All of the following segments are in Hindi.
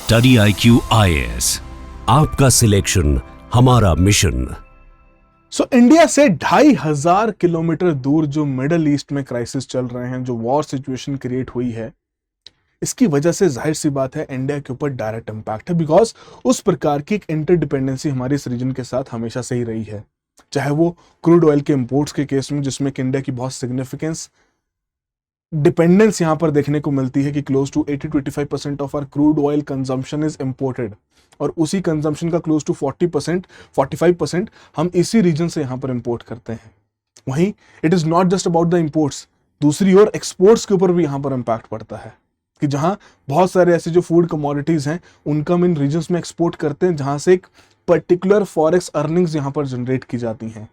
स्टडी IQ IAS, आपका सिलेक्शन हमारा मिशन। इंडिया से 2500 किलोमीटर दूर जो मिडल ईस्ट में क्राइसिस चल रहे हैं, जो वॉर सिचुएशन क्रिएट हुई है, इसकी वजह से जाहिर सी बात है इंडिया के ऊपर डायरेक्ट इंपैक्ट है। बिकॉज उस प्रकार की एक इंटरडिपेंडेंसी हमारे इस रीजन के साथ हमेशा से ही रही है, चाहे वो क्रूड ऑयल के इंपोर्ट्स के केस में, जिसमें कि इंडिया की बहुत सिग्निफिकेंस डिपेंडेंस यहां पर देखने को मिलती है कि close to 80 to 85% of our crude oil consumption is imported, और उसी कंजम्पशन का क्लोज टू 45% हम इसी रीजन से यहां पर इंपोर्ट करते हैं। वहीं it is not just about the imports, दूसरी ओर एक्सपोर्ट्स के ऊपर भी यहां पर इंपैक्ट पड़ता है कि जहां बहुत सारे ऐसे जो फूड कमोडिटीज हैं उनका हम इन रीजन्स में एक्सपोर्ट करते हैं, जहां से एक पर्टिकुलर फॉरेक्स अर्निंग्स यहां पर जनरेट की जाती हैं।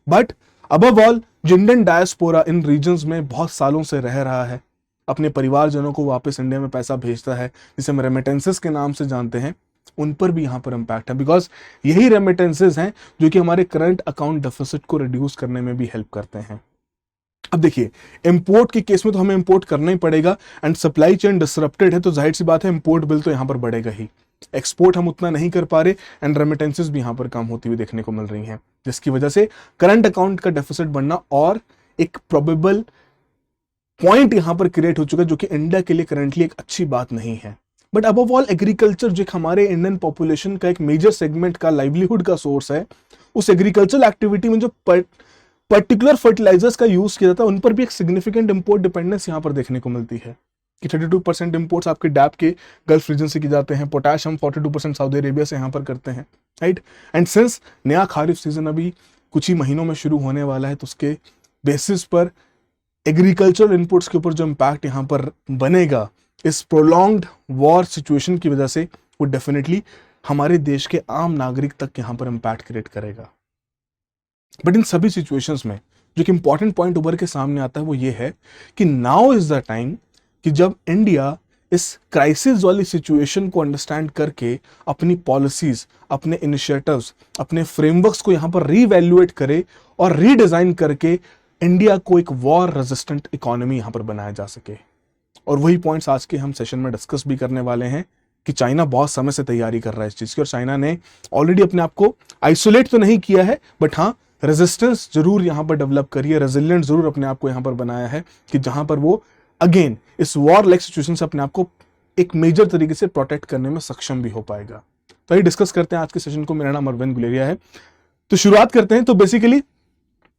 बट अबव ऑल जो इंडियन डायस्पोरा इन रीजन्स में बहुत सालों से रह रहा है, अपने परिवारजनों को वापस इंडिया में पैसा भेजता है, जिसे हम रेमिटेंसेस के नाम से जानते हैं, उन पर भी यहां पर इंपैक्ट है। बिकॉज यही रेमिटेंसेस हैं जो कि हमारे करंट अकाउंट डेफिसिट को रिड्यूस करने में भी हेल्प करते हैं। अब देखिए, इंपोर्ट के केस में तो हमें इंपोर्ट करना ही पड़ेगा, एंड सप्लाई चेन डिसरप्टेड है तो जाहिर सी बात है इंपोर्ट बिल तो यहां पर बढ़ेगा ही। एक्सपोर्ट हम उतना नहीं कर पा रहे, एंड रेमिटेंसेस भी यहां पर कम होती हुई देखने को मिल रही हैं, जिसकी वजह से करंट अकाउंट का डेफिसिट बढ़ना और एक प्रोबेबल पॉइंट यहां पर क्रिएट हो चुका है, जो कि इंडिया के लिए करंटली एक अच्छी बात नहीं है। बट अबव ऑल एग्रीकल्चर, जो हमारे इंडियन पॉपुलेशन का एक मेजर सेगमेंट का लाइवलीहुड का सोर्स है, उस एग्रीकल्चरल एक्टिविटी में जो पर्टिकुलर फर्टिलाइजर्स का यूज किया जाता है, उन पर भी एक सिग्निफिकेंट इंपोर्ट डिपेंडेंस यहां पर देखने को मिलती है कि 32% इंपोर्ट्स आपके डैप के गल्फ रीजन से की जाते हैं। पोटाश हम 42% सऊदी अरेबिया से यहाँ पर करते हैं, राइट। एंड सिंस नया खारिफ सीजन अभी कुछ ही महीनों में शुरू होने वाला है, तो उसके बेसिस पर एग्रीकल्चरल इनपुट्स के ऊपर जो इम्पैक्ट यहाँ पर बनेगा इस प्रोलॉन्ग्ड वॉर सिचुएशन की वजह से, वो डेफिनेटली हमारे देश के आम नागरिक तक यहाँ पर इम्पैक्ट क्रिएट करेगा। बट इन सभी सिचुएशंस में जो कि इंपॉर्टेंट पॉइंट उभर के सामने आता है वो ये है कि नाउ इज द टाइम कि जब इंडिया इस क्राइसिस वाली सिचुएशन को अंडरस्टैंड करके अपनी पॉलिसीज, अपने इनिशिएटिव्स, अपने फ्रेमवर्क्स को यहां पर रीवैल्यूएट करे और रीडिजाइन करके इंडिया को एक वॉर रेजिस्टेंट इकोनॉमी यहां पर बनाया जा सके। और वही पॉइंट्स आज के हम सेशन में डिस्कस भी करने वाले हैं कि चाइना बहुत समय से तैयारी कर रहा है इस चीज की, और चाइना ने ऑलरेडी अपने आप को आइसोलेट तो नहीं किया है, बट हाँ रेजिस्टेंस जरूर यहां पर डेवलप करी है, रेजिलियंट जरूर अपने आप को यहां पर बनाया है कि जहां पर वो अगेन इस वॉर लाइक सिचुएशन से अपने आप को एक मेजर तरीके से प्रोटेक्ट करने में सक्षम भी हो पाएगा। तो ये डिस्कस करते हैं आज के सेशन को। मेरा नाम अरविंद गुलेरिया है, तो शुरुआत करते हैं। तो बेसिकली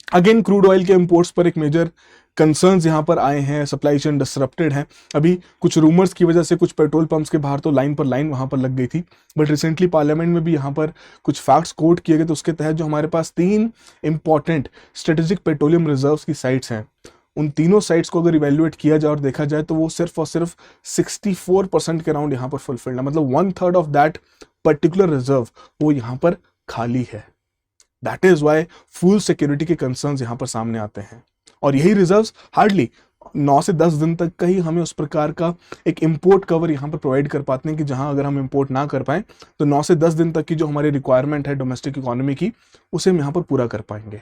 अगेन क्रूड ऑयल के इंपोर्ट्स पर एक मेजर कंसर्न्स यहां पर आए हैं, सप्लाई चेन डिसरप्टेड है। अभी कुछ रूमर्स की वजह से कुछ पेट्रोल पंप्स के बाहर तो लाइन पर लाइन वहां पर लग गई थी, बट रिसेंटली पार्लियामेंट में भी यहां पर कुछ फैक्ट्स कोट किए गए, तो उसके तहत जो हमारे पास 3 इंपॉर्टेंट स्ट्रेटेजिक पेट्रोलियम रिजर्व्स की साइट्स हैं, उन तीनों साइट्स को अगर इवेल्युएट किया जाए और देखा जाए तो वो सिर्फ और सिर्फ 64% के अराउंड यहाँ पर फुलफिल्ड है। मतलब 1/3 ऑफ दैट पर्टिकुलर रिजर्व वो यहाँ पर खाली है। That is why fuel security के कंसर्न्स यहाँ पर सामने आते हैं, और यही रिजर्व्स हार्डली 9 से 10 दिन तक का ही हमें उस प्रकार का एक इंपोर्ट कवर यहाँ पर प्रोवाइड कर पाते हैं कि जहां अगर हम इंपोर्ट ना कर पाए तो 9 से 10 दिन तक की जो हमारी रिक्वायरमेंट है डोमेस्टिक इकोनॉमी की, उसे हम यहाँ पर पूरा कर पाएंगे।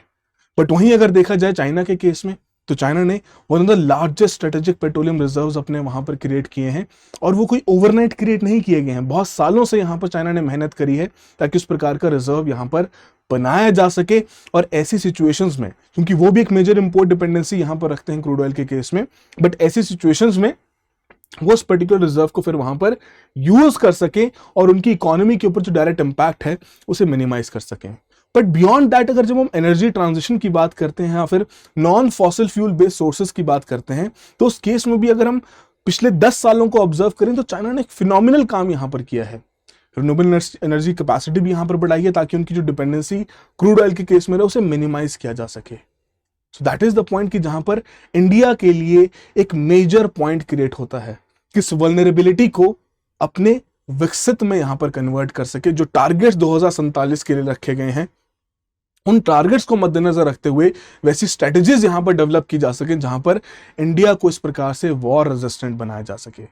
बट वहीं अगर देखा जाए चाइना के केस में, तो चाइना ने one of the largest strategic petroleum reserves अपने वहां पर क्रिएट किए हैं, और वो कोई ओवरनाइट क्रिएट नहीं किए गए हैं। बहुत सालों से यहां पर चाइना ने मेहनत करी है ताकि उस प्रकार का रिजर्व यहां पर बनाया जा सके। और ऐसी सिचुएशंस में, क्योंकि वो भी एक मेजर इंपोर्ट डिपेंडेंसी यहां पर रखते हैं क्रूड ऑयल के केस में, बट ऐसी सिचुएशंस में वो उस पर्टिकुलर रिजर्व को फिर वहां पर यूज कर सके और उनकी इकोनॉमी के ऊपर जो डायरेक्ट इंपैक्ट है उसे मिनिमाइज कर सकें। बट बियॉन्ड दैट, अगर जब हम एनर्जी ट्रांजिशन की बात करते हैं या फिर non fossil fuel based sources की बात करते हैं, तो उस केस में भी अगर हम पिछले 10 सालों को ऑब्जर्व करें तो चाइना ने एक फिनोमिनल काम यहां पर किया है। रिन्यूएबल एनर्जी कैपेसिटी भी यहां पर बढ़ाई है ताकि उनकी जो डिपेंडेंसी क्रूड ऑयल के केस में है उसे मिनिमाइज किया जा सके। So that is the point कि जहां पर इंडिया के लिए एक मेजर पॉइंट क्रिएट होता है कि इस वल्नरेबिलिटी को अपने विकसित में यहां पर कन्वर्ट कर सके। जो टारगेट्स 2047 के लिए रखे गए हैं, उन टारगेट्स को मद्देनजर रखते हुए वैसी स्ट्रेटजीज यहां पर डेवलप की जा सके जहां पर इंडिया को इस प्रकार से वॉर रेजिस्टेंट बनाया जा सके।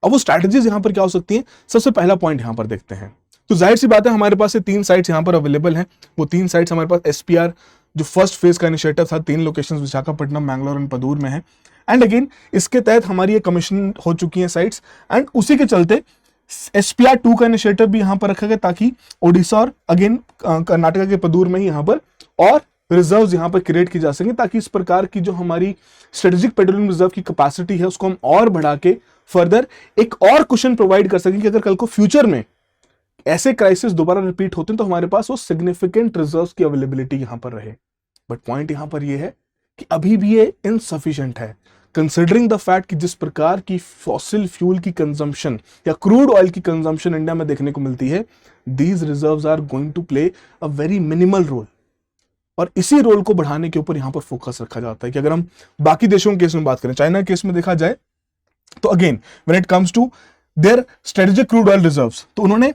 अब वो स्ट्रेटजीज यहां पर क्या हो सकती हैं, सबसे पहला पॉइंट यहां पर देखते हैं। तो जाहिर सी बात है हमारे पास ये 3 साइट्स यहां पर अवेलेबल हैं। वो 3 साइट्स हमारे पास SPR जो फर्स्ट फेज का इनिशिएटिव था, 3 लोकेशंस विशाखापट्टनम, मैंगलोर एंड पदूर में है। एंड अगेन इसके तहत हमारी ये कमीशन हो चुकी है साइट्स, एंड उसी के चलते SPR2 का इनिशिएटिव भी यहां पर रखा गया ताकि ओडिशा और अगेन कर्नाटका के पदूर में ही यहां पर और रिजर्व्स यहां पर क्रिएट की जा सके, ताकि इस प्रकार की जो हमारी स्ट्रेटेजिक पेट्रोलियम रिजर्व की कैपेसिटी है उसको हम और बढ़ा के फर्दर एक और क्वेश्चन प्रोवाइड कर सकें कि अगर कल को फ्यूचर में ऐसे क्राइसिस दोबारा रिपीट होते हैं तो हमारे पास वो सिग्निफिकेंट रिजर्व्स की अवेलेबिलिटी यहां पर रहे। बट पॉइंट यहां पर ये है कि अभी भी ये इनसफिशिएंट है, कंसिडरिंग द फैक्ट कि जिस प्रकार की फॉसिल फ्यूल की कंजम्पशन या क्रूड ऑयल की कंजम्पशन इंडिया में देखने को मिलती है, these reserves are going to play a very minimal role. और इसी रोल को बढ़ाने के ऊपर यहां पर फोकस रखा जाता है कि अगर हम बाकी देशों के केस में बात करें, चाइना के केस में देखा जाए तो again when it comes to their strategic crude oil reserves, तो उन्होंने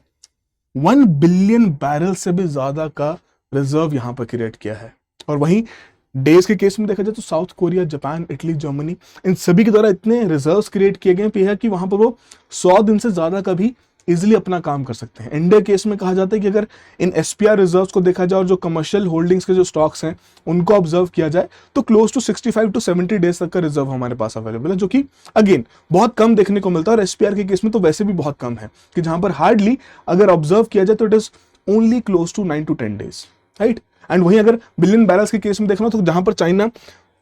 1 बिलियन बैरल से भी ज्यादा का रिजर्व यहां पर क्रिएट किया है। और वहीं डेज के केस में देखा जाए तो South Korea, Japan, Italy, Germany, इन सभी के द्वारा इतने रिजर्व्स क्रिएट किए गए हैं कि वहां पर वो 100 दिन से ज्यादा का भी इजिली अपना काम कर सकते हैं। इंडिया केस में कहा जाता है कि अगर इन SPR रिजर्व्स को देखा जाए और जो कमर्शियल होल्डिंग्स के जो स्टॉक्स हैं उनको ऑब्जर्व किया जाए तो क्लोज टू 65 to 70 डेज तक का रिजर्व हमारे पास अवेलेबल है, जो कि अगेन बहुत कम देखने को मिलता है। और SPR के केस में तो वैसे भी बहुत कम है कि जहां पर हार्डली अगर ऑब्जर्व किया जाए तो it is only close to 9 to 10 days, right. And वहीं अगर बिलियन बैरल्स के केस में देखना तो जहां पर चाइना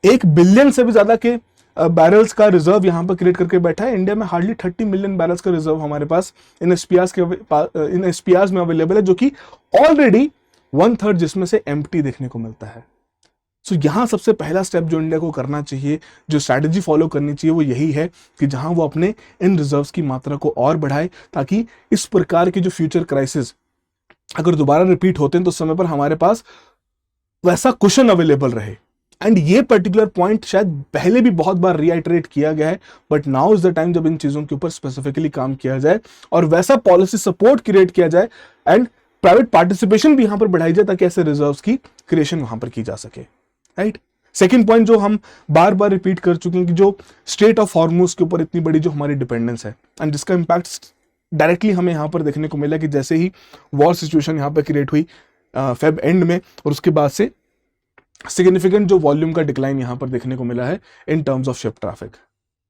1 बिलियन से भी ज्यादा के बैरल्स का रिजर्व यहां पर क्रिएट करके बैठा है, इंडिया में हार्डली 30 मिलियन बैरल्स का रिजर्व हमारे पास इन SPRs में अवेलेबल है, जो कि ऑलरेडी 1/3 जिसमें से एम्प्टी देखने को मिलता है। सो यहां सबसे पहला स्टेप जो इंडिया को करना चाहिए, जो स्ट्रैटेजी फॉलो करनी चाहिए, वो यही है कि जहां वो अपने इन रिजर्व्स की मात्रा को और बढ़ाए, ताकि इस प्रकार के जो फ्यूचर क्राइसिस अगर दोबारा रिपीट होते हैं तो समय पर हमारे पास वैसा क्वेश्चन अवेलेबल रहे। एंड ये पर्टिकुलर पॉइंट शायद पहले भी बहुत बार रीआइटरेट किया गया है, but now is the time जब इन चीजों के ऊपर स्पेसिफिकली काम किया जाए और वैसा पॉलिसी सपोर्ट क्रिएट किया जाए एंड प्राइवेट पार्टिसिपेशन भी यहां पर बढ़ाई जाए ताकि ऐसे रिजर्व्स की क्रिएशन वहां पर की जा सके, राइट। सेकेंड पॉइंट जो हम बार बार रिपीट कर चुके हैं कि जो स्ट्रेट ऑफ हॉर्मुज के ऊपर इतनी बड़ी जो हमारी डिपेंडेंस है एंड जिसका इंपैक्ट डायरेक्टली हमें यहां पर देखने को मिला कि जैसे ही वॉर सिचुएशन यहां पर क्रिएट हुई फेब एंड में, और उसके बाद से सिग्निफिकेंट जो वॉल्यूम का डिक्लाइन यहां पर देखने को मिला है in terms of ship traffic.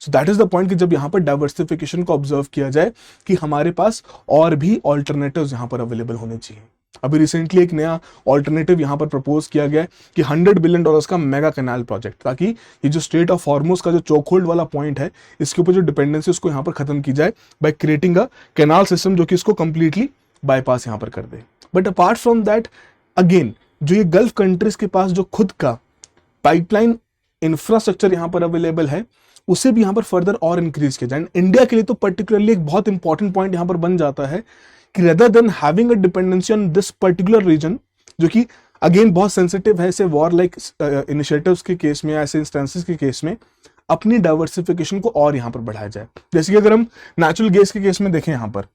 So that is the point कि जब यहां पर डाइवर्सिफिकेशन को ऑब्जर्व किया जाए कि हमारे पास और भी ऑल्टरनेटिव्स यहां पर अवेलेबल होने चाहिए। अभी रिसेंटली एक नया ऑल्टरनेटिव यहां पर प्रपोज किया गया कि $100 बिलियन का मेगा कैनाल प्रोजेक्ट, ताकि ये जो स्ट्रेट ऑफ हॉर्मुज का जो चोकहोल्ड वाला पॉइंट है इसके ऊपर जो डिपेंडेंसी उसको यहां पर खत्म की जाए by creating a canal system जो कि इसको कंप्लीटली बाईपास यहां पर कर दे। But apart from that again जो ये गल्फ कंट्रीज के पास जो खुद का पाइपलाइन इंफ्रास्ट्रक्चर यहां पर अवेलेबल है उसे भी यहां पर फर्दर और इंक्रीज किया जाए। इंडिया के लिए तो पर्टिकुलरली एक बहुत इंपॉर्टेंट पॉइंट यहां पर बन जाता है कि rather than having a dependency on this particular region, जो कि अगेन बहुत सेंसिटिव है ऐसे वॉर लाइक इनिशिएटिव्स के केस में, ऐसे इंस्टेंसेस के केस में, अपनी डाइवर्सिफिकेशन को और यहां पर बढ़ाया जाए। जैसे कि अगर हम नेचुरल गैस के केस में देखें, यहां पर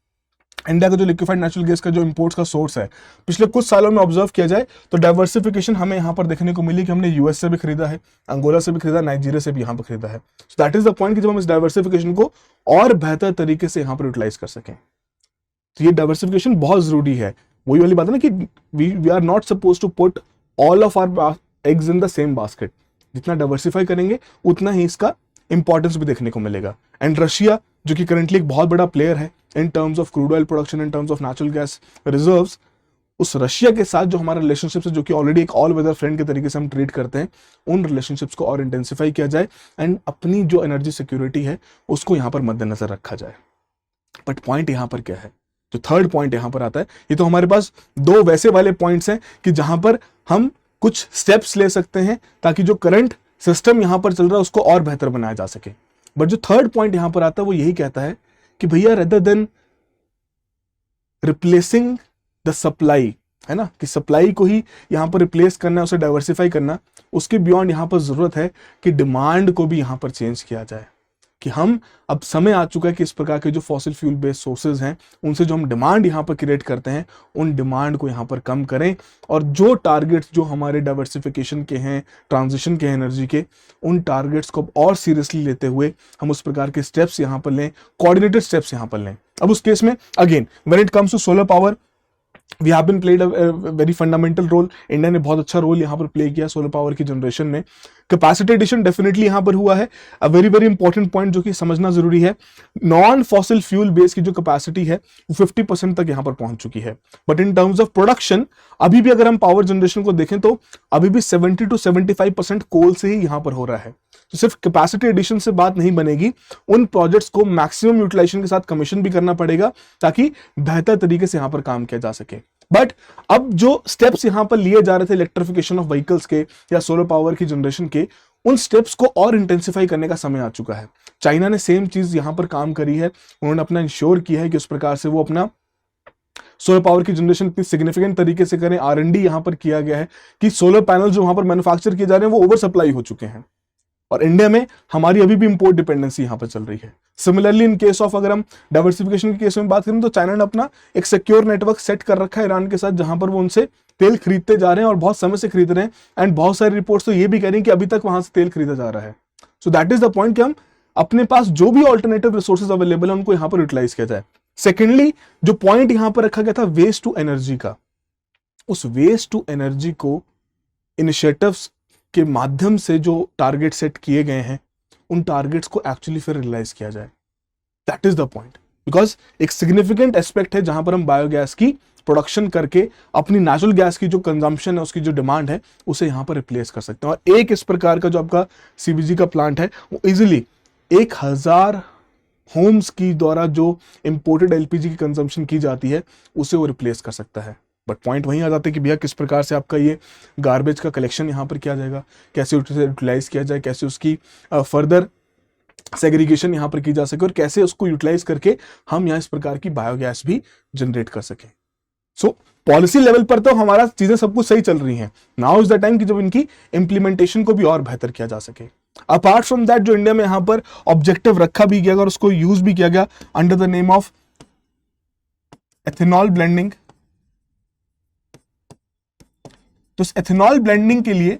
इंडिया का जो लिक्विफाइड नेचुरल गैस का जो इंपोर्ट्स का सोर्स है पिछले कुछ सालों में ऑब्जर्व किया जाए तो डाइवर्सिफिकेशन हमें यहां पर देखने को मिली कि हमने यूएस से भी खरीदा है, अंगोला से भी खरीदा, नाइजीरिया से भी यहां पर खरीदा है। So that is the point कि जब हम इस डाइवर्सिफिकेशन को और बेहतर तरीके से यहां पर यूटिलाइज कर सकें, तो ये डाइवर्सिफिकेशन बहुत जरूरी है। वही वाली बात है ना कि we are not suppose to put all of our eggs in the same basket. जितना डाइवर्सिफाई करेंगे उतना ही इसका इंपॉर्टेंस भी देखने को मिलेगा। एंड रशिया जो कि करंटली एक बहुत बड़ा प्लेयर है in terms of crude oil production, in terms of natural gas reserves, उस रशिया के साथ जो हमारा रिलेशनशिप है, जो कि ऑलरेडी एक ऑल वेदर फ्रेंड के तरीके से हम ट्रीट करते हैं, उन रिलेशनशिप्स को और इंटेंसिफाई किया जाए एंड अपनी जो एनर्जी सिक्योरिटी है उसको यहाँ पर मद्देनजर रखा जाए। बट पॉइंट यहाँ पर क्या है, जो थर्ड पॉइंट यहाँ पर आता है, ये तो हमारे पास दो वैसे वाले पॉइंट्स हैं कि जहां पर हम कुछ स्टेप्स ले सकते हैं ताकि जो करंट सिस्टम यहां पर चल रहा है उसको और बेहतर बनाया जा सके। बट जो थर्ड पॉइंट यहां पर आता है वो यही कहता है कि भैया rather than replacing the supply, है ना, कि सप्लाई को ही यहां पर रिप्लेस करना है, उसे डाइवर्सिफाई करना, उसके बियॉन्ड यहां पर जरूरत है कि डिमांड को भी यहां पर चेंज किया जाए। कि हम अब समय आ चुका है कि इस प्रकार के जो फॉसिल फ्यूल बेस्ड सोर्सेज हैं उनसे जो हम डिमांड यहाँ पर क्रिएट करते हैं उन डिमांड को यहाँ पर कम करें, और जो टारगेट्स जो हमारे डाइवर्सिफिकेशन के हैं, ट्रांजिशन के हैं एनर्जी के, उन टारगेट्स को और सीरियसली लेते हुए हम उस प्रकार के स्टेप्स यहाँ पर लें, कोऑर्डिनेटेड स्टेप्स यहाँ पर लें। अब उस केस में again when it comes to solar power, we have been played a very fundamental role. India ने बहुत अच्छा रोल यहाँ पर प्ले किया सोलर पावर की जनरेशन में। कैपेसिटी एडिशन डेफिनेटली यहाँ पर हुआ है। A very very important point जो कि समझना जरूरी है, नॉन फॉसिल फ्यूल बेस की जो कैपेसिटी है वो 50% तक यहाँ पर पहुंच चुकी है। But in terms of production अभी भी अगर हम पावर जनरेशन को देखें तो अभी भी 70 to 75% कोल से ही यहाँ पर हो रहा है। तो सिर्फ कैपेसिटी एडिशन से बात नहीं बनेगी, उन प्रोजेक्ट्स को मैक्सिमम यूटिलाइजेशन के साथ कमीशन भी करना पड़ेगा ताकि बेहतर तरीके से यहाँ पर काम किया जा सके। बट अब जो स्टेप्स यहां पर लिए जा रहे थे इलेक्ट्रिफिकेशन ऑफ व्हीकल्स के या सोलर पावर की जनरेशन के, उन स्टेप्स को और इंटेंसिफाई करने का समय आ चुका है। चाइना ने सेम चीज यहां पर काम करी है, उन्होंने अपना इंश्योर किया है कि उस प्रकार से वो अपना सोलर पावर की जनरेशन इतनी सिग्निफिकेंट तरीके से करें। R&D यहां पर किया गया है कि सोलर पैनल जो वहां पर मैन्युफैक्चर किए जा रहे हैं वो ओवर सप्लाई हो चुके हैं, और इंडिया में हमारी अभी भी इंपोर्ट डिपेंडेंसी यहां पर चल रही है। सिमिलरली इन केस ऑफ अगर हम डाइवर्सिफिकेशन के केस में बात करें तो चाइना ने अपना एक सिक्योर नेटवर्क सेट कर रखा है ईरान के साथ, जहां पर वो उनसे तेल खरीदते जा रहे हैं और बहुत समय से खरीद रहे हैं। एंड बहुत सारी रिपोर्ट्स तो ये भी कह रही हैं कि अभी तक वहां से तेल खरीदा जा रहा है। So that is the point कि हम अपने पास जो भी ऑल्टरनेटिव रिसोर्सेज अवेलेबल है उनको यहां पर यूटिलाइज किया जाए। सेकेंडली जो पॉइंट यहां पर रखा गया था वेस्ट टू एनर्जी का, उस वेस्ट टू एनर्जी को इनिशिएटिव्स के माध्यम से जो टारगेट सेट किए गए हैं उन टारगेट्स को एक्चुअली फिर रियलाइज किया जाए। That is the point, because एक सिग्निफिकेंट एस्पेक्ट है जहां पर हम बायोगैस की प्रोडक्शन करके अपनी नेचुरल गैस की जो कंजम्पशन है, उसकी जो डिमांड है, उसे यहां पर रिप्लेस कर सकते हैं। और एक इस प्रकार का जो आपका सीबीजी का प्लांट है वो इजिली 1000 होम्स की द्वारा जो इंपोर्टेड एलपीजी की कंजम्पशन की जाती है उसे वो रिप्लेस कर सकता है। बट पॉइंट वहीं आ जाता है कि भैया किस प्रकार से आपका ये गार्बेज का कलेक्शन यहाँ पर किया जाएगा, कैसे उसे यूटिलाइज किया जाए, कैसे उसकी फर्दर सेग्रीगेशन यहाँ पर की जा सके और कैसे उसको यूटिलाइज करके हम यहाँ इस प्रकार की बायोगैस भी जनरेट कर सकें। सो पॉलिसी लेवल पर तो हमारा चीजें सब कुछ सही चल रही हैं। नाउ इज द टाइम कि जब इनकी इंप्लीमेंटेशन को भी और बेहतर किया जा सके। अपार्ट फ्रॉम दैट जो इंडिया में यहाँ पर ऑब्जेक्टिव रखा भी गया और उसको यूज भी किया गया under the name of ethanol blending. तो इस एथेनॉल ब्लेंडिंग के लिए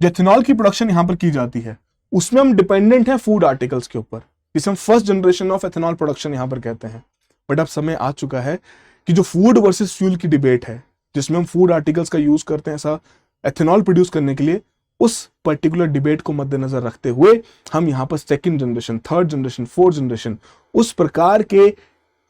जो एथेनॉल की प्रोडक्शन यहां पर की जाती है उसमें हम डिपेंडेंट हैं फूड आर्टिकल्स के ऊपर, जिसे हम first generation of ethanol production यहां पर कहते हैं। बट अब समय आ चुका है कि जो फूड वर्सेस फ्यूल की डिबेट है, जिसमें हम फूड आर्टिकल्स का यूज करते हैं ऐसा एथेनॉल प्रोड्यूस करने के लिए, उस पर्टिकुलर डिबेट को मद्देनजर रखते हुए हम यहां पर second generation, third generation, fourth generation उस प्रकार के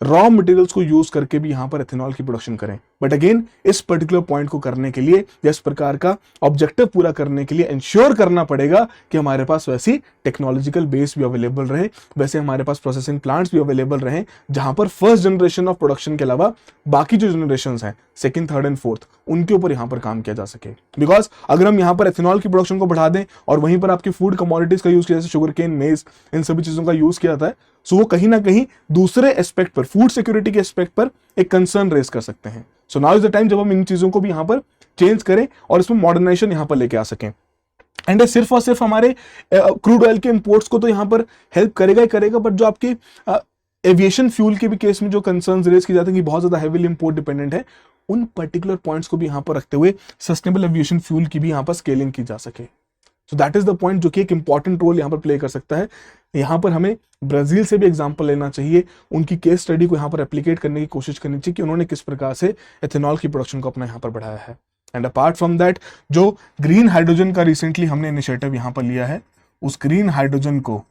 रॉ मटेरियल्स को यूज करके भी यहां पर एथेनॉल की प्रोडक्शन करें। बट अगेन इस पर्टिकुलर पॉइंट को करने के लिए या इस प्रकार का ऑब्जेक्टिव पूरा करने के लिए इंश्योर करना पड़ेगा कि हमारे पास वैसी टेक्नोलॉजिकल बेस भी अवेलेबल रहे, वैसे हमारे पास प्रोसेसिंग प्लांट्स भी अवेलेबल रहे, जहां पर फर्स्ट जनरेशन ऑफ प्रोडक्शन के अलावा बाकी जो जनरेशन हैं सेकंड, थर्ड एंड फोर्थ, उनके ऊपर यहां पर काम किया जा सके। बिकॉज अगर हम यहां पर एथेनॉल की प्रोडक्शन को बढ़ा दें और वहीं पर आपकी फूड कमोडिटीज का यूज किया, जैसे शुगर केन, मेज, इन सभी चीजों का यूज किया जाता है, सो वो कहीं ना कहीं दूसरे एस्पेक्ट पर, फूड सिक्योरिटी के एस्पेक्ट पर एक कंसर्न रेज कर सकते हैं। So now is the time जब हम इन चीजों को भी यहां पर चेंज करें और इसमें मॉडर्नाइजेशन यहां पर लेके आ सकें। एंड सिर्फ और सिर्फ हमारे क्रूड ऑयल के इंपोर्ट्स को तो यहां पर हेल्प करेगा ही करेगा, बट जो आपके एविएशन फ्यूल के भी केस में जो कंसर्न्स रेज किए जाते हैं कि बहुत ज्यादा हेवीली इंपोर्ट डिपेंडेंट है, उन पर्टिकुलर पॉइंट्स को भी यहां पर रखते हुए सस्टेनेबल एविएशन फ्यूल की भी यहां पर स्केलिंग की जा सके। So that is the point जो कि एक इंपॉर्टेंट रोल यहां पर प्ले कर सकता है। यहां पर हमें ब्राजील से भी एग्जांपल लेना चाहिए, उनकी केस स्टडी को यहां पर एप्लीकेट करने की कोशिश करनी चाहिए कि उन्होंने किस प्रकार से एथेनॉल की प्रोडक्शन को अपना यहां पर बढ़ाया है। एंड अपार्ट फ्रॉम दैट जो ग्रीन हाइड्रोजन का रिसेंटली हमने इनिशिएटिव यहां पर लिया है, उस ग्रीन हाइड्रोजन को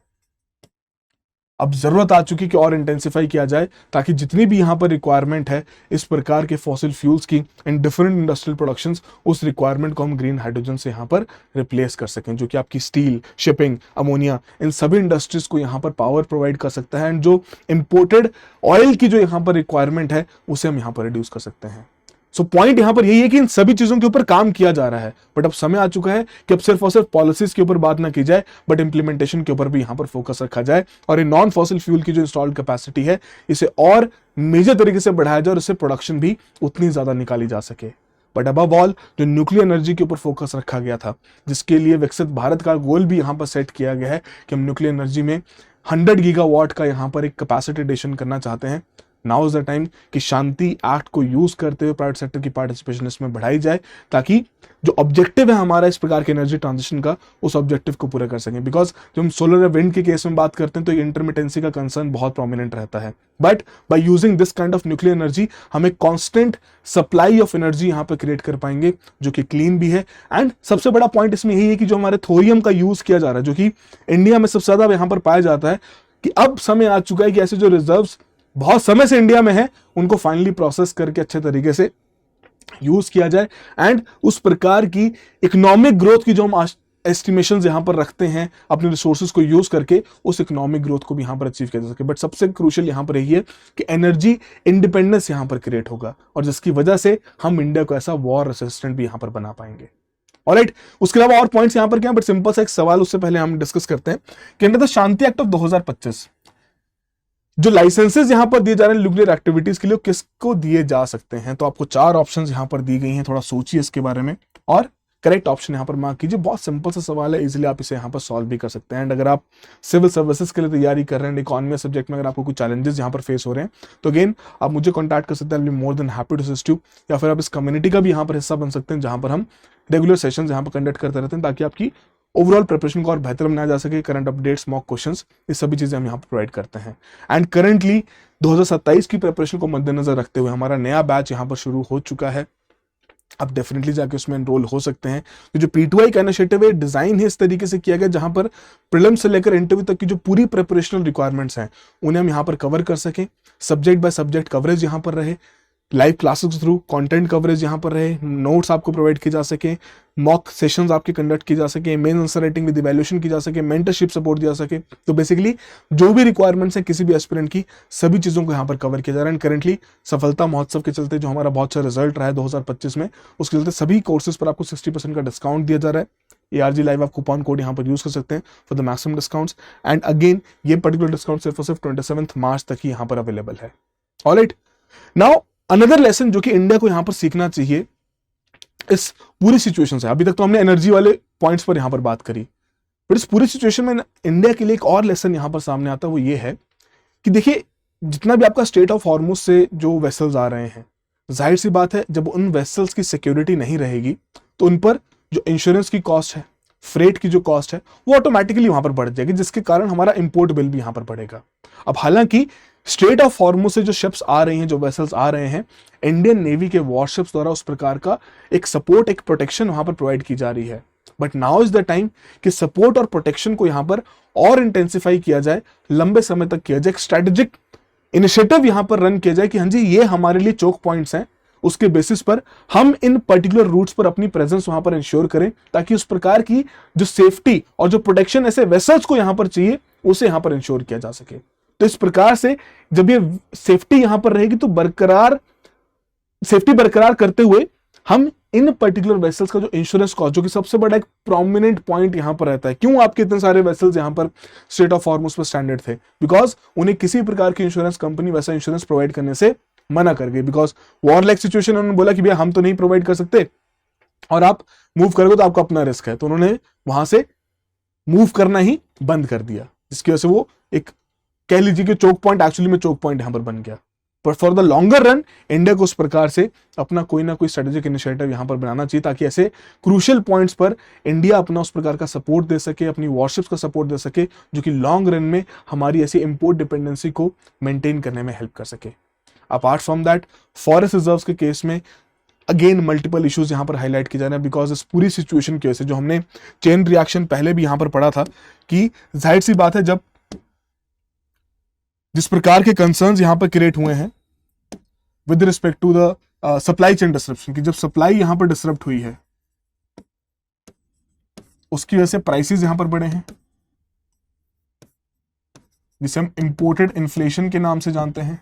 अब जरूरत आ चुकी कि और इंटेंसिफाई किया जाए ताकि जितनी भी यहां पर रिक्वायरमेंट है इस प्रकार के फॉसिल फ्यूल्स की इन डिफरेंट इंडस्ट्रियल प्रोडक्शंस, उस रिक्वायरमेंट को हम ग्रीन हाइड्रोजन से यहां पर रिप्लेस कर सकें, जो कि आपकी स्टील, शिपिंग, अमोनिया, इन सभी इंडस्ट्रीज को यहां पर पावर प्रोवाइड कर सकता है। एंड जो इंपोर्टेड ऑयल की जो यहां पर रिक्वायरमेंट है उसे हम यहां पर रिड्यूस कर सकते हैं। सो पॉइंट यहां पर यही है कि इन सभी चीजों के ऊपर काम किया जा रहा है, बट अब समय आ चुका है कि अब सिर्फ और सिर्फ पॉलिसीज के ऊपर बात ना की जाए, बट इंप्लीमेंटेशन के ऊपर भी यहां पर फोकस रखा जाए और ये नॉन फॉसिल फ्यूल की जो इंस्टॉल्ड कैपेसिटी है इसे और मेजर तरीके से बढ़ाया जाए और इससे प्रोडक्शन भी उतनी ज्यादा निकाली जा सके। बट अबव ऑल जो न्यूक्लियर एनर्जी के ऊपर फोकस रखा गया था, जिसके लिए विकसित भारत का गोल भी यहां पर सेट किया गया है कि हम न्यूक्लियर एनर्जी में 100 गीगावाट का यहां पर एक कैपेसिटी एडिशन करना चाहते हैं। नाउ इज द टाइम कि शांति एक्ट को यूज करते हुए प्राइवेट सेक्टर की पार्टिसिपेशन इसमें बढ़ाई जाए, ताकि जो ऑब्जेक्टिव है हमारा इस प्रकार के एनर्जी ट्रांजिशन का, उस ऑब्जेक्टिव को पूरा कर सकें। बिकॉज जब हम सोलर या विंड के केस में बात करते हैं तो इंटरमिटेंसी का कंसर्न बहुत प्रोमिनेंट रहता है, but by using this kind of nuclear energy हम एक कांस्टेंट सप्लाई ऑफ एनर्जी यहां पर क्रिएट कर पाएंगे, जो कि क्लीन भी है। एंड सबसे बड़ा पॉइंट इसमें यही है कि जो हमारे थोरियम का यूज किया जा रहा है, जो कि इंडिया में सबसे ज्यादा यहां पर पाया जाता है, कि अब समय आ चुका है कि ऐसे जो रिजर्व्स बहुत समय से इंडिया में है उनको फाइनली प्रोसेस करके अच्छे तरीके से यूज किया जाए, एंड उस प्रकार की इकोनॉमिक ग्रोथ की जो हम एस्टिमेशंस यहां पर रखते हैं अपने रिसोर्सेज को यूज करके, उस इकोनॉमिक ग्रोथ को भी यहां पर अचीव किया जा सके। बट सबसे क्रूशियल यहां पर यही है कि एनर्जी इंडिपेंडेंस यहां पर क्रिएट होगा, और जिसकी वजह से हम इंडिया को ऐसा वॉर रेसिस्टेंट भी यहां पर बना पाएंगे। ऑलराइट, उसके अलावा और पॉइंट्स यहां पर क्या है, बट सिंपल सा एक सवाल उससे पहले हम डिस्कस करते हैं कि under the Shanti act of 2025 जो लाइसेंसेस यहां पर दिए जा रहे हैं न्यूक्लियर एक्टिविटीज के लिए, किसको दिए जा सकते हैं। तो आपको 4 ऑप्शंस यहां पर दी गई हैं, थोड़ा सोचिए इसके बारे में और करेक्ट ऑप्शन यहां पर मार्क कीजिए। बहुत सिंपल सा सवाल है, इजीली आप इसे यहां पर सॉल्व भी कर सकते हैं। एंड अगर आप सिविल सर्विसेज के लिए तैयारी कर रहे हैं, इकोनॉमी सब्जेक्ट में अगर आपको कुछ चैलेंजेस यहां पर फेस हो रहे हैं, तो अगेन आप मुझे कॉन्टैक्ट कर सकते हैं, I will be more than happy to assist you. या फिर आप इस कम्युनिटी का भी यहां पर हिस्सा बन सकते हैं, जहां पर हम रेगुलर सेशंस यहां पर कंडक्ट करते रहते हैं, ताकि आपकी ओवरऑल प्रिपरेशन को और बेहतर बनाया जा सके। करंट अपडेट्स, मॉक क्वेश्चंस, ये सभी चीजें हम यहाँ पर प्रोवाइड करते हैं। एंड करंटली 2027 की प्रिपरेशन को मद्देनजर रखते हुए हमारा नया बैच यहाँ पर शुरू हो चुका है, आप डेफिनेटली जाके उसमें एनरोल हो सकते हैं। तो जो P2I का इनिशिएटिव है, डिजाइन ही इस तरीके से किया गया जहां पर प्रीलिम्स से लेकर इंटरव्यू तक की जो पूरी प्रिपरेशनल रिक्वायरमेंट्स हैं उन्हें हम यहाँ पर कवर कर सकें। सब्जेक्ट बाय सब्जेक्ट कवरेज यहाँ पर रहे, लाइव क्लासेस के थ्रू कंटेंट कवरेज यहाँ पर रहे, नोट्स आपको प्रोवाइड किए जा सके, मॉक सेशंस आपके कंडक्ट की जा सके, main answer writing with evaluation की जा सके, मेंटरशिप सपोर्ट दिया सके। तो बेसिकली जो भी रिक्वायरमेंट्स है किसी भी एस्पिरेंट की, सभी चीजों को यहाँ पर कवर किया जा रहा है। एंड करंटली सफलता महोत्सव के चलते जो हमारा बहुत अच्छा रिजल्ट रहा है 2025 में, उसके चलते सभी कोर्सेज पर आपको 60% का डिस्काउंट दिया जा रहा है। ARG लाइव आप कूपन कोड यहाँ पर यूज कर सकते हैं for the maximum discounts. And again ये पर्टिकुलर डिस्काउंट सिर्फ और सिर्फ 27 मार्च तक ही यहाँ पर अवेलेबल है। ऑलराइट, नाउ अनदर लेसन जो कि इंडिया को यहां पर सीखना चाहिए इस पूरी सिचुएशन से। अभी तक तो हमने एनर्जी वाले पॉइंट्स पर यहां पर बात करी, बट इस पूरी सिचुएशन में इंडिया के लिए एक और लेसन यहां पर सामने आता है, वो ये है कि देखिए जितना भी आपका स्टेट ऑफ हॉर्मुज से जो वेसल्स आ रहे हैं, जाहिर सी बात है जब उन वेसल्स की सिक्योरिटी नहीं रहेगी तो उन पर जो इंश्योरेंस की कॉस्ट है, फ्रेट की जो कॉस्ट है, वो ऑटोमेटिकली वहां पर बढ़ जाएगी, जिसके कारण हमारा इंपोर्ट बिल भी यहां पर बढ़ेगा। अब हालांकि स्ट्रेट ऑफ हॉर्मुज से जो शिप्स आ रही हैं, जो वेसल्स आ रहे हैं, इंडियन नेवी के वॉरशिप्स द्वारा उस प्रकार का एक सपोर्ट, एक प्रोटेक्शन वहां पर प्रोवाइड की जा रही है। But now is the time कि सपोर्ट और प्रोटेक्शन को यहां पर और इंटेंसिफाई किया जाए, लंबे समय तक किया जाए, एक स्ट्रेटेजिक इनिशिएटिव यहां पर रन किया जाए कि हाँ जी ये हमारे लिए चोक पॉइंट्स हैं, उसके बेसिस पर हम इन पर्टिकुलर रूट्स पर अपनी प्रेजेंस वहां पर इंश्योर करें, ताकि उस प्रकार की जो सेफ्टी और जो प्रोटेक्शन ऐसे वेसल्स को यहां पर चाहिए उसे यहां पर इंश्योर किया जा सके। तो इस प्रकार से जब ये सेफ्टी यहां पर रहेगी तो सेफ्टी बरकरार करते हुए हम इन पर्टिकुलर वेसल्स का जो इंश्योरेंस कॉस्ट, जो कि सबसे बड़ा एक प्रोमिनेंट पॉइंट यहां पर रहता है, क्यों आपके इतने सारे वेसल्स यहां पर स्टेट ऑफ हॉर्मुज पर स्टैंडर्ड थे, बिकॉज उन्हें किसी प्रकार की इंश्योरेंस कंपनी वैसा इंश्योरेंस प्रोवाइड करने से मना कर गई। बिकॉज वॉर लाइक सिचुएशन, उन्होंने बोला कि भैया हम तो नहीं प्रोवाइड कर सकते और आप मूव करोगे तो आपका अपना रिस्क है, तो उन्होंने वहां से मूव करना ही बंद कर दिया, जिसकी वजह से वो एक कह लीजिए कि चोक पॉइंट एक्चुअली में चोक पॉइंट यहां पर बन गया। पर for the longer run India को उस प्रकार से अपना कोई ना कोई स्ट्रेटेजिक इनिशिएटिव यहां पर बनाना चाहिए, ताकि ऐसे क्रूशियल पॉइंट्स पर इंडिया अपना उस प्रकार का सपोर्ट दे सके, अपनी वॉरशिप्स का सपोर्ट दे सके, जो कि लॉन्ग रन में हमारी ऐसी इंपोर्ट डिपेंडेंसी को मेंटेन करने में हेल्प कर सके। Apart from that, forest reserves के केस में अगेन मल्टीपल इश्यूज यहां पर हाईलाइट किए जा रहे हैं, बिकॉज इस पूरी सिचुएशन की वजह से जो हमने चेन रिएक्शन पहले भी यहां पर पढ़ा था कि जाहिर सी बात है जब जिस प्रकार के कंसर्न्स यहां पर क्रिएट हुए हैं with respect to the supply chain disruption, की जब सप्लाई यहां पर डिसरप्ट हुई है उसकी वजह से प्राइसेस यहां पर बढ़े हैं, जिसे हम इंपोर्टेड इन्फ्लेशन के नाम से जानते हैं।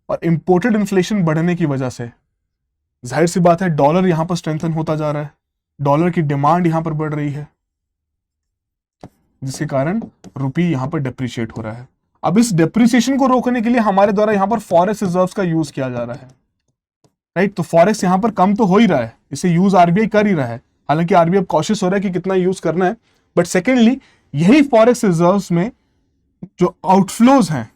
और इंपोर्टेड इन्फ्लेशन बढ़ने की वजह से जाहिर सी बात है डॉलर यहां पर स्ट्रेंथन होता जा रहा है, डॉलर की डिमांड यहां पर बढ़ रही है, जिसके कारण रुपी यहां पर डेप्रिशिएट हो रहा है। अब इस डेप्रिसिएशन को रोकने के लिए हमारे द्वारा यहां पर फॉरेक्स रिजर्व्स का यूज किया जा रहा है, राइट। तो फॉरेक्स यहां पर कम तो हो ही रहा है, इसे यूज आरबीआई कर ही रहा है, हालांकि आरबीआई कॉशियस हो रहा है कि कितना यूज करना है। बट सेकेंडली यही फॉरेक्स रिजर्व्स में जो आउटफ्लोज हैं,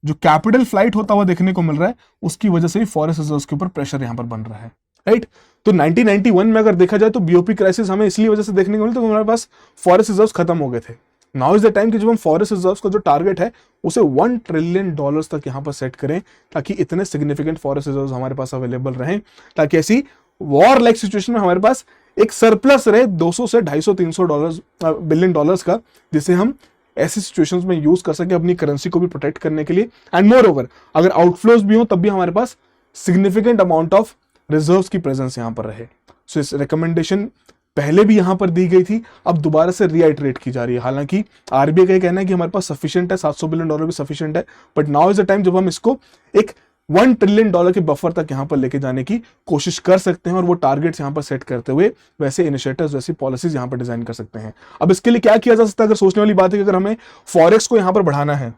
जो कैपिटल फ्लाइट होता हुआ देखने को मिल रहा है, उसकी वजह से ही फॉरेस्ट रिजर्व्स के ऊपर प्रेशर यहां पर बन रहा है, राइट। तो 1991 में अगर देखा जाए तो बीओपी क्राइसिस हमें इसलिए वजह से देखने को मिला तो हमारे पास फॉरेस्ट रिजर्व्स खत्म हो गए थे। नाउ इज द टाइम कि जब हम फॉरेस्ट रिजर्व्स का जो टारगेट है उसे $1 ट्रिलियन तक यहां पर सेट करें, ताकि इतने सिग्निफिकेंट फॉरेस्ट रिजर्व्स हमारे पास अवेलेबल रहें, ताकि ऐसी वॉर लाइक सिचुएशन में हमारे पास एक सरप्लस रहे 200 से 250-300 बिलियन डॉलर्स का, जिसे हम ऐसी सिचुएशंस में यूज कर सके अपनी करेंसी को भी प्रोटेक्ट करने के लिए। एंड मोर ओवर अगर आउटफ्लोज भी हो तब भी हमारे पास सिग्निफिकेंट अमाउंट ऑफ रिजर्व्स की प्रेजेंस यहां पर रहे। सो इस रिकमेंडेशन पहले भी यहां पर दी गई थी, अब दोबारा से रीआइटरेट की जा रही है। हालांकि आरबीआई का कहना है कि हमारे पास सफिशिएंट है, $700 बिलियन भी सफिशिएंट है, but now is the time जब हम इसको एक $1 ट्रिलियन के बफर तक यहां पर लेके जाने की कोशिश कर सकते हैं, और वो टारगेट्स यहां पर सेट करते हुए वैसे इनिशिएटिव्स, वैसी पॉलिसीज यहां पर डिजाइन कर सकते हैं। अब इसके लिए क्या किया जा सकता है? अगर सोचने वाली बात है कि अगर हमें फॉरेक्स को यहां पर बढ़ाना है,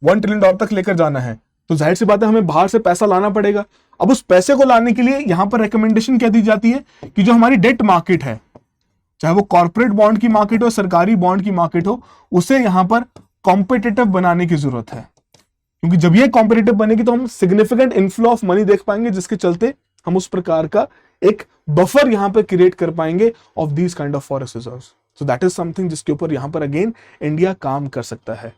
$1 ट्रिलियन तक लेकर जाना है, तो जाहिर सी बात है हमें बाहर से पैसा लाना पड़ेगा। अब उस पैसे को लाने के लिए यहां पर रिकमेंडेशन क्या दी जाती है कि जो हमारी डेट मार्केट है, चाहे वो कॉर्पोरेट बॉन्ड की मार्केट हो, सरकारी बॉन्ड की मार्केट हो, उसे यहां पर कॉम्पिटिटिव बनाने की जरूरत है। क्योंकि जब ये कॉम्पिटिटिव बनेगी तो हम सिग्निफिकेंट इनफ्लो ऑफ मनी देख पाएंगे, जिसके चलते हम उस प्रकार का एक बफर यहां पर क्रिएट कर पाएंगे of these kind of forest reserves. So that is something जिसके ऊपर यहां पर अगेन इंडिया काम कर सकता है।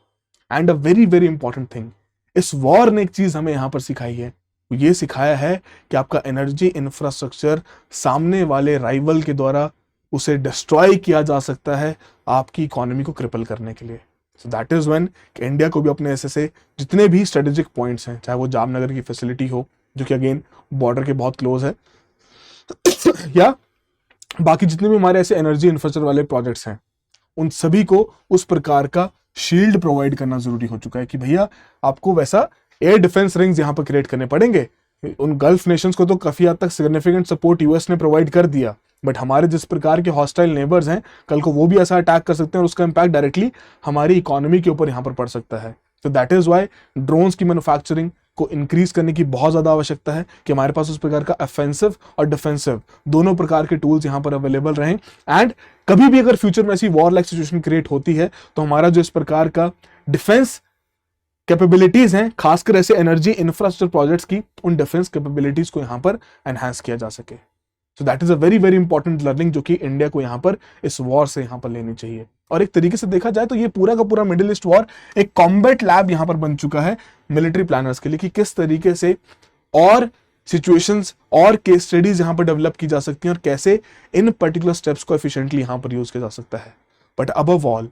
And a very very important thing, इस वॉर ने एक चीज हमें यहां पर सिखाई है, ये सिखाया है कि आपका एनर्जी इंफ्रास्ट्रक्चर सामने वाले राइवल के द्वारा उसे डिस्ट्रॉय किया जा सकता है आपकी इकोनॉमी को क्रिपल करने के लिए। So that is when India को भी अपने ऐसे जितने भी स्ट्रेटेजिक पॉइंट्स हैं, चाहे वो जामनगर की फैसिलिटी हो जो कि अगेन बॉर्डर के बहुत क्लोज है, या बाकी जितने भी हमारे ऐसे एनर्जी इंफ्रास्ट्रक्चर वाले प्रोजेक्ट्स हैं, उन सभी को उस प्रकार का शील्ड प्रोवाइड करना जरूरी हो चुका है कि भैया आपको वैसा एयर डिफेंस रिंग्स यहां पर क्रिएट करने पड़ेंगे। उन गल्फ नेशंस को तो काफी हद तक सिग्निफिकेंट सपोर्ट यूएस ने प्रोवाइड कर दिया, बट हमारे जिस प्रकार के हॉस्टाइल नेबर्स हैं, कल को वो भी ऐसा अटैक कर सकते हैं और उसका इंपैक्ट डायरेक्टली हमारी इकोनॉमी के ऊपर यहां पर पड़ सकता है। तो दैट इज वाई ड्रोन्स की मैन्युफैक्चरिंग को इंक्रीज करने की बहुत ज्यादा आवश्यकता है कि हमारे पास उस प्रकार का ऑफेंसिव और डिफेंसिव दोनों प्रकार के टूल्स यहां पर अवेलेबल रहें। एंड कभी भी अगर फ्यूचर में ऐसी वॉर लाइक सिचुएशन क्रिएट होती है तो हमारा जो इस प्रकार का डिफेंस कैपेबिलिटीज हैं, खासकर ऐसे एनर्जी इंफ्रास्ट्रक्चर प्रोजेक्ट्स की, उन डिफेंस कैपेबिलिटीज को यहां पर एनहांस किया जा सके। So that is a very very important learning जो कि इंडिया को यहां पर इस वॉर से यहां पर लेनी चाहिए। और एक तरीके से देखा जाए तो ये पूरा का पूरा मिडिल ईस्ट वॉर एक कॉम्बैट लैब यहां पर बन चुका है मिलिट्री प्लानर्स के लिए, कि किस तरीके से और सिचुएशंस और केस स्टडीज यहां पर डेवलप की जा सकती हैं और कैसे इन पर्टिकुलर स्टेप्स को एफिशिएंटली यहां पर यूज किया जा सकता है। बट अबव ऑल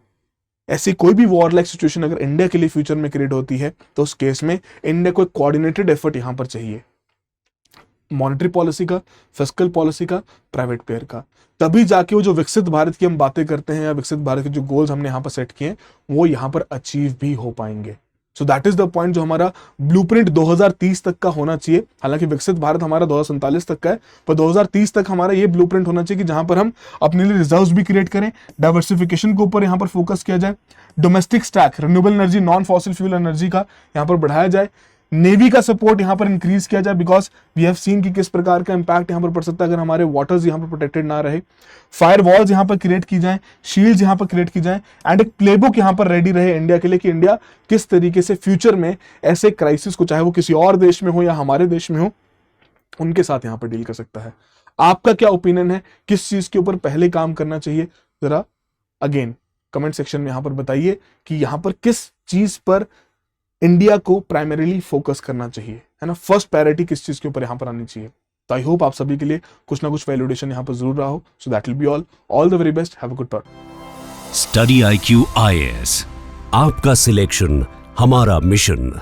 ऐसी कोई भी वॉर लाइक सिचुएशन अगर इंडिया के लिए फ्यूचर में क्रिएट होती है तो उस केस में इंडिया को एक कोऑर्डिनेटेड एफर्ट यहां पर चाहिए, मॉनेटरी पॉलिसी का, फिस्कल पॉलिसी का, प्राइवेट पेयर का। तभी जाके वो जो विकसित भारत की हम बातें करते हैं या विकसित भारत के जो गोल्स हमने यहां पर सेट किए हैं वो यहां पर अचीव भी हो पाएंगे। So that is the point जो हमारा ब्लूप्रिंट 2030 तक का होना चाहिए। हालांकि विकसित भारत हमारा 2047 तक का है, पर 2030 तक हमारा ये ब्लूप्रिंट होना चाहिए कि जहां पर हम अपने लिए रिजर्व्स भी क्रिएट करें, डाइवर्सिफिकेशन के ऊपर यहां पर फोकस किया जाए, domestic stack renewable energy, non fossil fuel energy का यहां पर बढ़ाया जाए, नेवी का सपोर्ट यहां पर इंक्रीज किया जाए, बिकॉज वी हैव सीन कि किस प्रकार का इंपैक्ट यहां पर पड़ सकता है अगर हमारे वाटर्स यहां पर प्रोटेक्टेड ना रहे, फायर वॉल्स यहां पर क्रिएट की जाए, शील्ड्स यहां पर क्रिएट की जाए, एंड एक प्लेबुक यहां पर रेडी रहे इंडिया के लिए कि इंडिया किस तरीके से फ्यूचर में ऐसे क्राइसिस को, चाहे वो किसी और देश में हो या हमारे देश में हो, उनके साथ यहां पर डील कर सकता है। आपका क्या ओपिनियन है, किस चीज के ऊपर पहले काम करना चाहिए? जरा अगेन कमेंट सेक्शन में यहां पर बताइए कि यहां पर किस चीज पर इंडिया को प्राइमरीली फोकस करना चाहिए, है ना, फर्स्ट प्रायोरिटी किस चीज के ऊपर यहां पर आनी चाहिए। तो आई होप आप सभी के लिए कुछ ना कुछ वैल्यूडेशन यहां पर जरूर रहा हो। So that will be all the very best, have a good talk. Study IQ IAS, आपका सिलेक्शन हमारा मिशन।